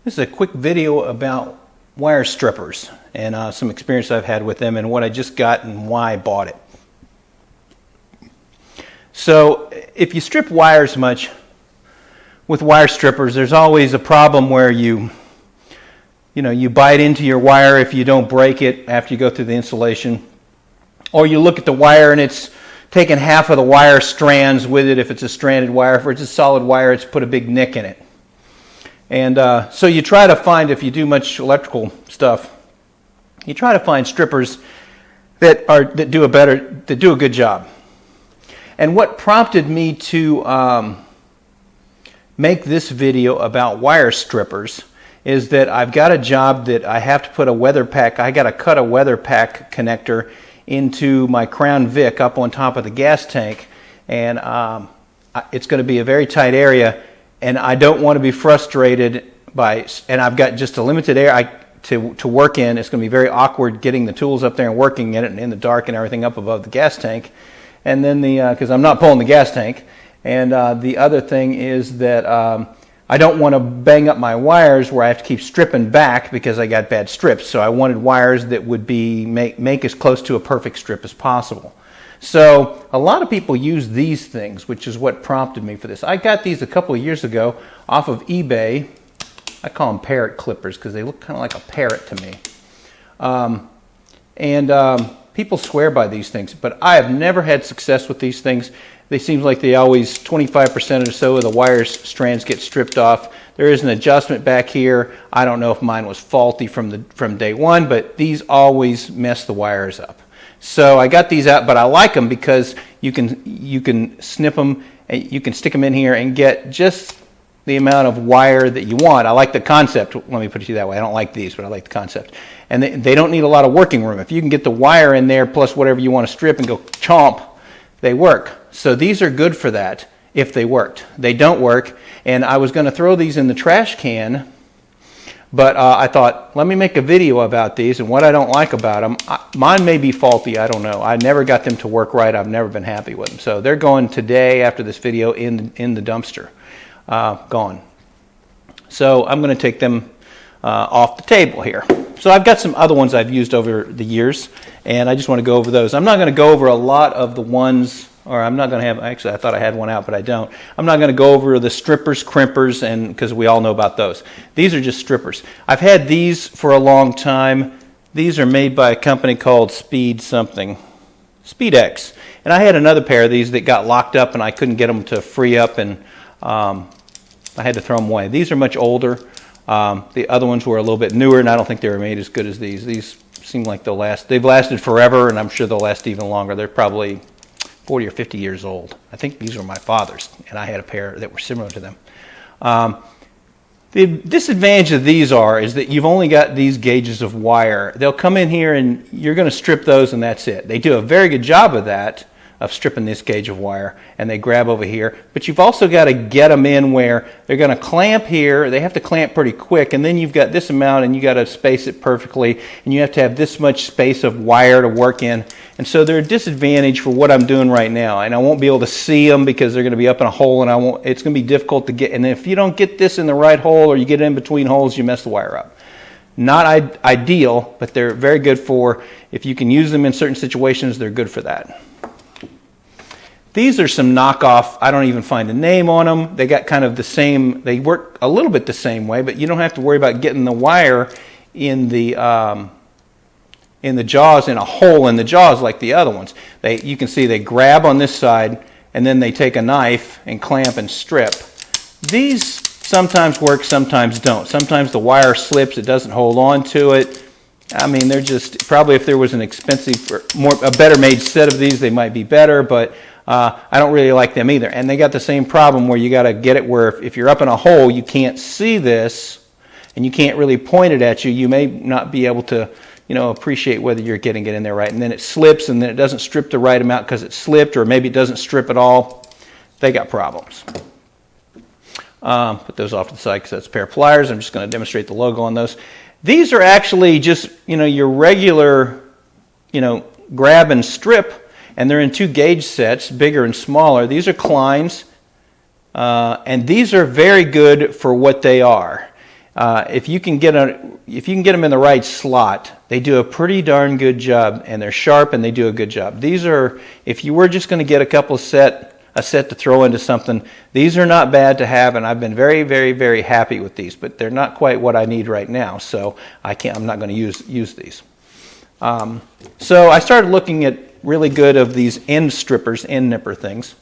This is a quick video about wire strippers and some experience I've had with them and what I just got and why I bought it. So if you strip wires much with wire strippers, there's always a problem where you bite into your wire if you don't break it after you go through the installation. Or you look at the wire and it's taken half of the wire strands with it if it's a stranded wire. If it's a solid wire, it's put a big nick in it. And so you try to find, if you do much electrical stuff, you try to find strippers that do a good job. And what prompted me to make this video about wire strippers is that I've got a job that I have to put a weather pack. I got to cut a weather pack connector into my Crown Vic up on top of the gas tank, and it's going to be a very tight area. And I don't want to be frustrated and I've got just a limited area to work in. It's going to be very awkward getting the tools up there and working in it and in the dark and everything up above the gas tank. And then because I'm not pulling the gas tank. And the other thing is that I don't want to bang up my wires where I have to keep stripping back because I got bad strips. So I wanted wires that would make as close to a perfect strip as possible. So a lot of people use these things, which is what prompted me for this. I got these a couple of years ago off of eBay. I call them Parrot Clippers because they look kind of like a parrot to me. People swear by these things, but I have never had success with these things. They seem like they always, 25% or so of the wire strands get stripped off. There is an adjustment back here. I don't know if mine was faulty from day one, but these always mess the wires up. So I got these out, but I like them because you can snip them, and you can stick them in here and get just the amount of wire that you want. I like the concept. Let me put it to you that way. I don't like these, but I like the concept. And they don't need a lot of working room. If you can get the wire in there plus whatever you want to strip and go chomp, they work. So these are good for that if they worked. They don't work, and I was going to throw these in the trash can, but I thought, let me make a video about these and what I don't like about them. Mine may be faulty, I don't know. I never got them to work right. I've never been happy with them. So they're going today after this video in the dumpster. Gone. So I'm going to take them off the table here. So I've got some other ones I've used over the years, and I just want to go over those. I'm not going to go over a lot of the ones, or I'm not going to have, actually I thought I had one out, but I don't. I'm not going to go over the strippers, crimpers, and because we all know about those. These are just strippers. I've had these for a long time. These are made by a company called SpeedX. And I had another pair of these that got locked up and I couldn't get them to free up, and I had to throw them away. These are much older. The other ones were a little bit newer, and I don't think they were made as good as these. These seem like they'll last. They've lasted forever, and I'm sure they'll last even longer. They're probably 40 or 50 years old. I think these were my father's, and I had a pair that were similar to them. The disadvantage of these is that you've only got these gauges of wire. They'll come in here, and you're going to strip those, and that's it. They do a very good job of that, of stripping this gauge of wire, and they grab over here. But you've also got to get them in where they're going to clamp here. They have to clamp pretty quick, and then you've got this amount, and you got to space it perfectly, and you have to have this much space of wire to work in. And so they're a disadvantage for what I'm doing right now, and I won't be able to see them because they're going to be up in a hole, and it's going to be difficult to get. And if you don't get this in the right hole, or you get it in between holes, you mess the wire up. Not ideal, but they're very good for, if you can use them in certain situations, they're good for that. These are some knockoff. I don't even find a name on them. They got kind of the same, they work a little bit the same way, but you don't have to worry about getting the wire in the jaws, in a hole in the jaws like the other ones. You can see they grab on this side, and then they take a knife and clamp and strip. These sometimes work, sometimes don't. Sometimes the wire slips, it doesn't hold on to it. I mean, they're just, probably if there was an expensive, a better made set of these, they might be better, but I don't really like them either. And they got the same problem where you got to get it where if you're up in a hole, you can't see this, and you can't really point it at you. You may not be able to, appreciate whether you're getting it in there right. And then it slips, and then it doesn't strip the right amount because it slipped, or maybe it doesn't strip at all. They got problems. Put those off to the side because that's a pair of pliers. I'm just going to demonstrate the logo on those. These are actually just, your regular, grab and strip. And they're in two gauge sets, bigger and smaller. These are Kleins, and these are very good for what they are. If you can get them in the right slot, they do a pretty darn good job, and they're sharp and they do a good job. These are, if you were just going to get a couple set to throw into something, these are not bad to have, and I've been very, very, very happy with these, but they're not quite what I need right now, so I'm not going to use these. So I started looking at really good of these end strippers, end nipper things,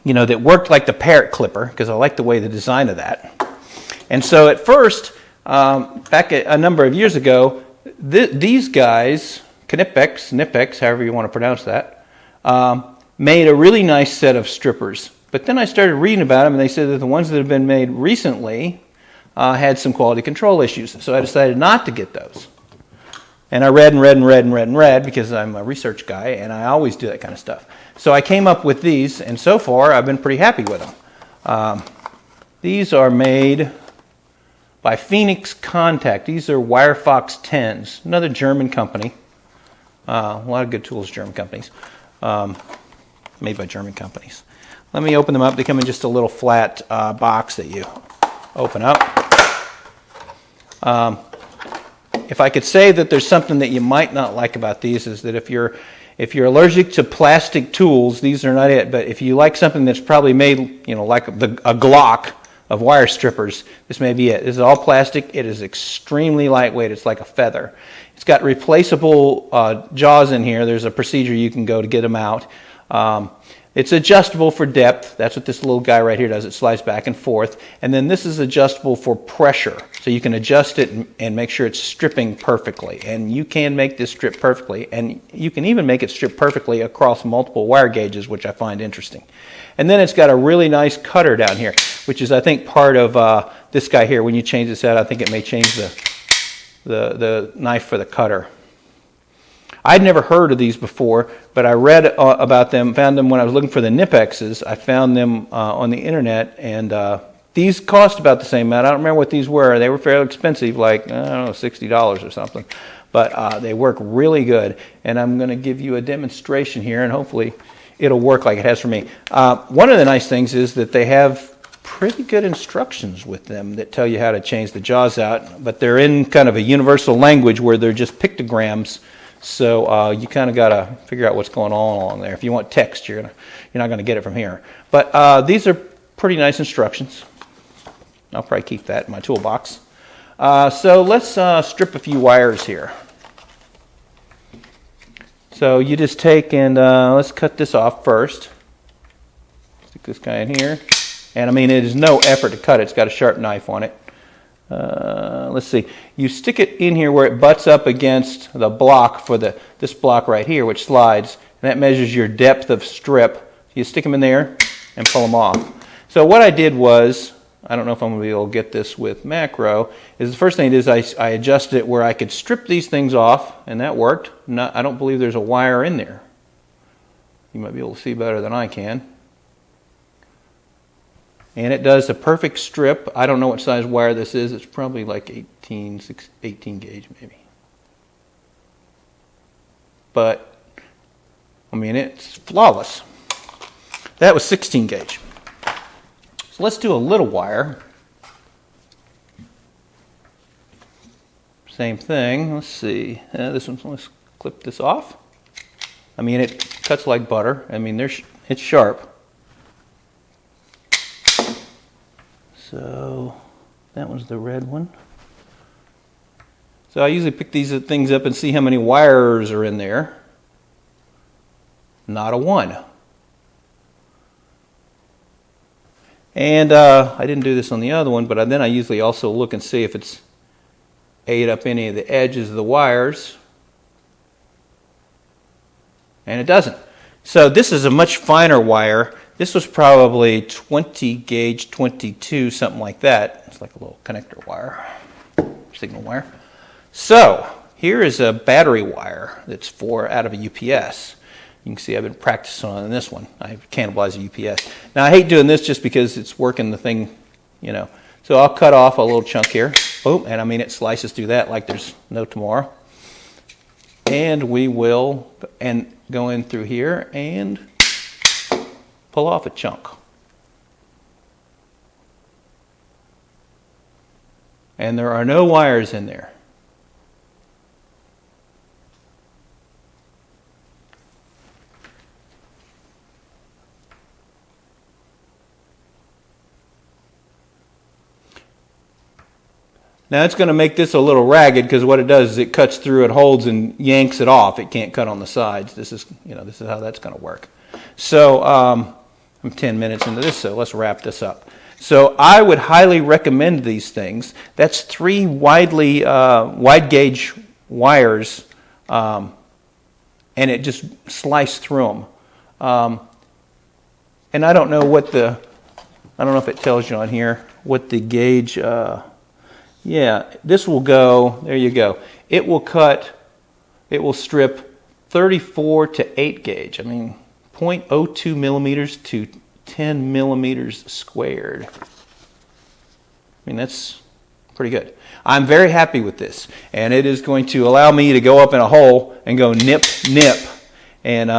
that worked like the Parrot Clipper, because I like the way the design of that. And so at first, back a number of years ago, these guys, Knipex, however you want to pronounce that, made a really nice set of strippers. But then I started reading about them, and they said that the ones that have been made recently had some quality control issues. So I decided not to get those. And I read because I'm a research guy, and I always do that kind of stuff. So I came up with these, and so far I've been pretty happy with them. These are made by Phoenix Contact. These are Wirefox 10s, another German company. A lot of good tools, German companies. Made by German companies. Let me open them up. They come in just a little flat box that you open up. If I could say that there's something that you might not like about these, is that if you're allergic to plastic tools, these are not it. But if you like something that's probably made, like a Glock of wire strippers, this may be it. This is all plastic. It is extremely lightweight. It's like a feather. It's got replaceable jaws in here. There's a procedure you can go to get them out. It's adjustable for depth. That's what this little guy right here does. It slides back and forth. And then this is adjustable for pressure. So you can adjust it and make sure it's stripping perfectly. And you can make this strip perfectly. And you can even make it strip perfectly across multiple wire gauges, which I find interesting. And then it's got a really nice cutter down here, which is, I think, part of this guy here. When you change this out, I think it may change the knife for the cutter. I'd never heard of these before, but I read about them, found them when I was looking for the Knipexes. I found them on the internet, and these cost about the same amount. I don't remember what these were. They were fairly expensive, like, I don't know, $60 or something. But they work really good, and I'm going to give you a demonstration here, and hopefully it'll work like it has for me. One of the nice things is that they have pretty good instructions with them that tell you how to change the jaws out, but they're in kind of a universal language where they're just pictograms. So you kind of got to figure out what's going on along there. If you want text, you're not going to get it from here. But these are pretty nice instructions. I'll probably keep that in my toolbox. So let's strip a few wires here. So you just take and let's cut this off first. Stick this guy in here. And I mean, it is no effort to cut it. It's got a sharp knife on it. Let's see. You stick it in here where it butts up against the block for this block right here, which slides, and that measures your depth of strip. You stick them in there and pull them off. So what I did was, I don't know if I'm going to be able to get this with macro, is the first thing is I adjusted it where I could strip these things off, and that worked. I don't believe there's a wire in there. You might be able to see better than I can. And it does a perfect strip. I don't know what size wire this is. It's probably like 18 gauge maybe. But, I mean, it's flawless. That was 16 gauge. So let's do a little wire. Same thing. Let's see. This one, let's clip this off. I mean, it cuts like butter. I mean, it's sharp. So that was the red one. So I usually pick these things up and see how many wires are in there. Not a one. And I didn't do this on the other one, but then I usually also look and see if it's ate up any of the edges of the wires. And it doesn't. So this is a much finer wire. This was probably 20 gauge, 22, something like that. It's like a little connector wire, signal wire. So here is a battery wire that's out of a UPS. You can see I've been practicing on this one. I cannibalized a UPS. Now I hate doing this just because it's working the thing, So I'll cut off a little chunk here. Boom, and I mean it slices through that like there's no tomorrow. And we will go in through here and pull off a chunk. and there are no wires in there. Now it's going to make this a little ragged because what it does is it cuts through, it holds and yanks it off. It can't cut on the sides. This is how that's going to work. So I'm 10 minutes into this, so let's wrap this up. So I would highly recommend these things. That's 3 wide gauge wires, and it just sliced through them. And I don't know if it tells you on here what the gauge. Yeah, this will go, there you go. It will strip 34 to 8 gauge. I mean, 0.02 millimeters to 10 millimeters squared. I mean, that's pretty good. I'm very happy with this. And it is going to allow me to go up in a hole and go nip, nip, and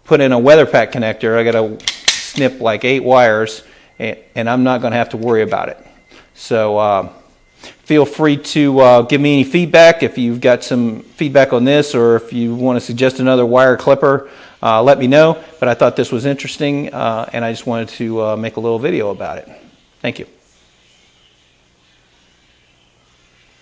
put in a weather pack connector. I got to snip like 8 wires, and I'm not going to have to worry about it. So, feel free to give me any feedback if you've got some feedback on this, or if you want to suggest another wire clipper, let me know. But I thought this was interesting, and I just wanted to make a little video about it. Thank you.